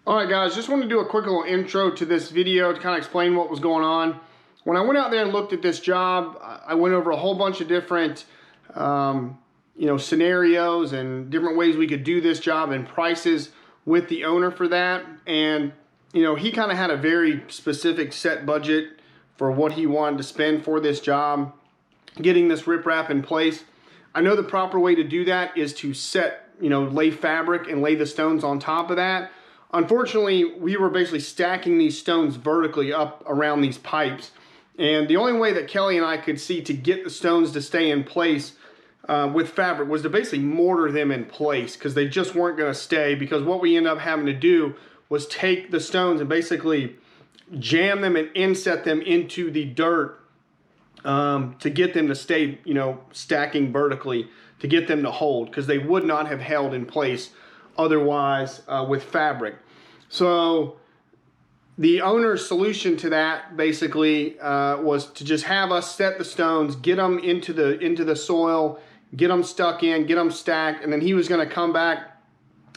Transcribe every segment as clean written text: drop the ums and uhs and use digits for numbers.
All right, guys, just want to do a quick little intro to this video to kind of explain what was going on. When I went out there and looked at this job, I went over a whole bunch of different scenarios and different ways we could do this job and prices with the owner for that. And he kind of had a very specific set budget for what he wanted to spend for this job, getting this riprap in place. I know the proper way to do that is to lay fabric and lay the stones on top of that. Unfortunately, we were basically stacking these stones vertically up around these pipes. And the only way that Kelly and I could see to get the stones to stay in place with fabric was to basically mortar them in place, because they just weren't going to stay. Because what we ended up having to do was take the stones and basically jam them and inset them into the dirt to get them to stay, stacking vertically, to get them to hold, because they would not have held in place otherwise with fabric. So the owner's solution to that basically was to just have us set the stones, get them into the soil, get them stuck in, get them stacked, and then he was going to come back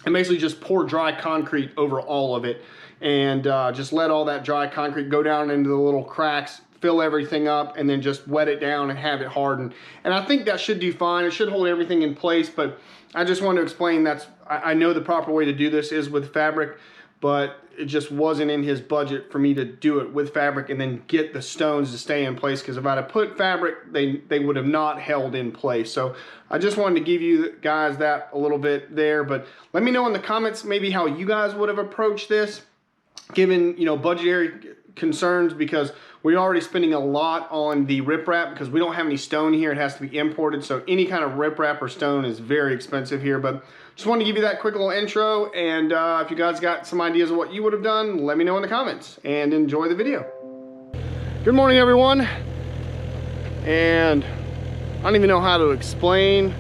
and basically just pour dry concrete over all of it, and just let all that dry concrete go down into the little cracks, fill everything up, and then just wet it down and have it harden. And I think that should do fine. It should hold everything in place, but I just wanted to explain I know the proper way to do this is with fabric, but it just wasn't in his budget for me to do it with fabric and then get the stones to stay in place, because if I'd have put fabric, they would have not held in place. So I just wanted to give you guys that a little bit there, but let me know in the comments maybe how you guys would have approached this, given budgetary concerns, because we're already spending a lot on the riprap because we don't have any stone here. It has to be imported, so any kind of riprap or stone is very expensive here. But just wanted to give you that quick little intro, and if you guys got some ideas of what you would have done, let me know in the comments, and enjoy the video. Good morning, everyone. And I don't even know how to explain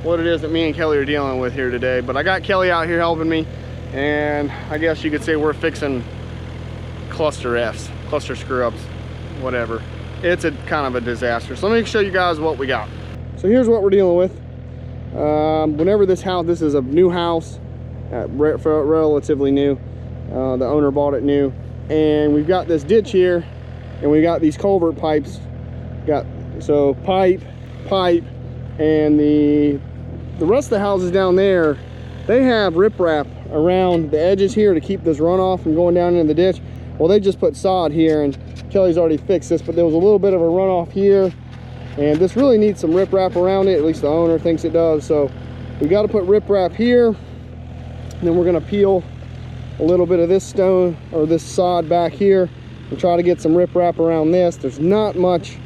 what it is that me and Kelly are dealing with here today, but I got Kelly out here helping me, and I guess you could say we're fixing cluster Fs, cluster screw ups, whatever. It's a kind of a disaster. So let me show you guys what we got. So here's what we're dealing with. Whenever this is a new house, relatively new. The owner bought it new, and we've got this ditch here, and we got these culvert pipes. So pipe, and the rest of the houses down there, they have riprap around the edges here to keep this runoff from going down into the ditch. Well, they just put sod here, and Kelly's already fixed this, but there was a little bit of a runoff here, and this really needs some riprap around it. At least the owner thinks it does. So we got to put riprap here, and then we're going to peel a little bit of this stone or this sod back here and try to get some riprap around this. There's not much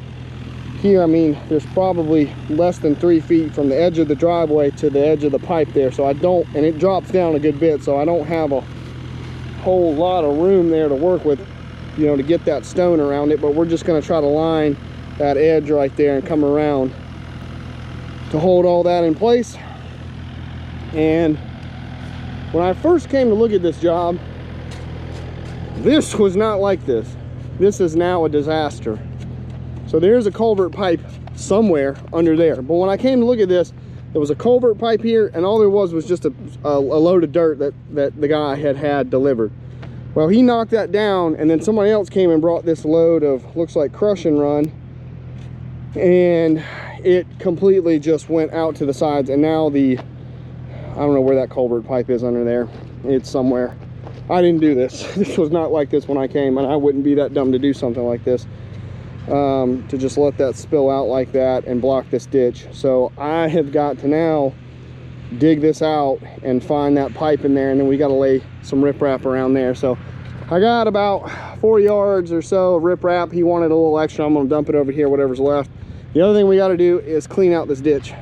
here. I mean, there's probably less than 3 feet from the edge of the driveway to the edge of the pipe there. So and it drops down a good bit, so I don't have a whole lot of room there to work with, to get that stone around it. But we're just going to try to line that edge right there and come around to hold all that in place. And when I first came to look at this job, this was not like this. This is now a disaster. So there's a culvert pipe somewhere under there, but when I came to look at this, there was a culvert pipe here, and all there was just a load of dirt that the guy had delivered. Well, he knocked that down, and then somebody else came and brought this load of, looks like crush and run, and it completely just went out to the sides. And now I don't know where that culvert pipe is under there. It's somewhere. I didn't do this. This was not like this when I came, and I wouldn't be that dumb to do something like this, to just let that spill out like that and block this ditch. So I have got to now dig this out and find that pipe in there, and then we got to lay some riprap around there. So I got about 4 yards or so of riprap. He wanted a little extra. I'm going to dump it over here, whatever's left. The other thing we got to do is clean out this ditch.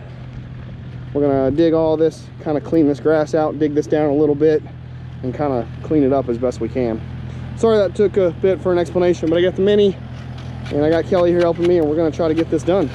We're going to dig all this, kind of clean this grass out, dig this down a little bit, and kind of clean it up as best we can. Sorry that took a bit for an explanation, but I got the mini, and I got Kelly here helping me, and we're going to try to get this done.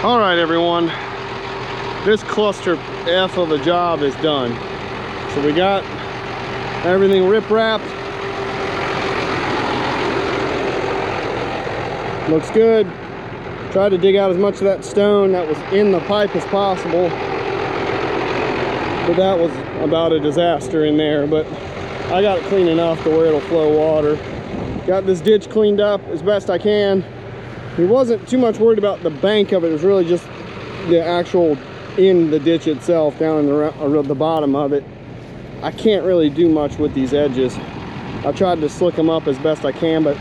All right, everyone, this cluster F of a job is done. So we got everything rip wrapped. Looks good. Tried to dig out as much of that stone that was in the pipe as possible, but that was about a disaster in there. But I got it clean enough to where it'll flow water. Got this ditch cleaned up as best I can. He wasn't too much worried about the bank of it. It was really just the actual in the ditch itself, down in the bottom of it. I can't really do much with these edges. I tried to slick them up as best I can, but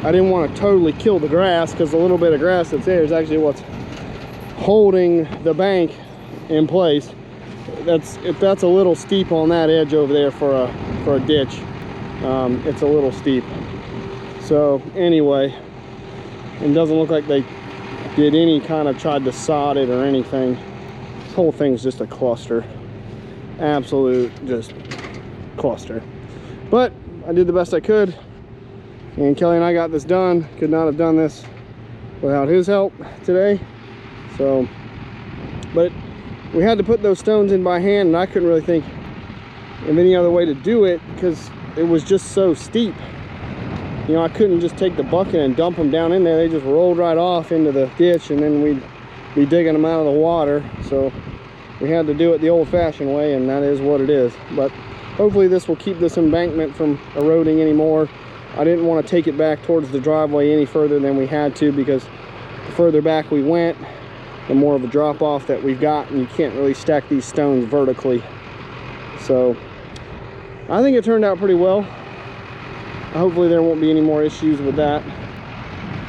I didn't want to totally kill the grass, because the little bit of grass that's there is actually what's holding the bank in place. If that's a little steep on that edge over there for a ditch, it's a little steep. So anyway, it doesn't look like they did any kind of tried to sod it or anything. This whole thing's just a cluster. Absolute just cluster. But I did the best I could, and Kelly and I got this done. Could not have done this without his help today. So, but we had to put those stones in by hand, and I couldn't really think of any other way to do it because it was just so steep. You know, I couldn't just take the bucket and dump them down in there. They just rolled right off into the ditch, and then we'd be digging them out of the water. So we had to do it the old-fashioned way, and that is what it is. But hopefully this will keep this embankment from eroding anymore. I didn't want to take it back towards the driveway any further than we had to, because the further back we went, the more of a drop-off that we've got, and you can't really stack these stones vertically. So I think it turned out pretty well. Hopefully there won't be any more issues with that.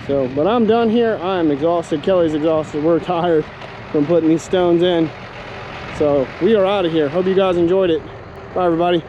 So, but I'm done here. I'm exhausted. Kelly's exhausted. We're tired from putting these stones in. So we are out of here. Hope you guys enjoyed it. Bye, everybody.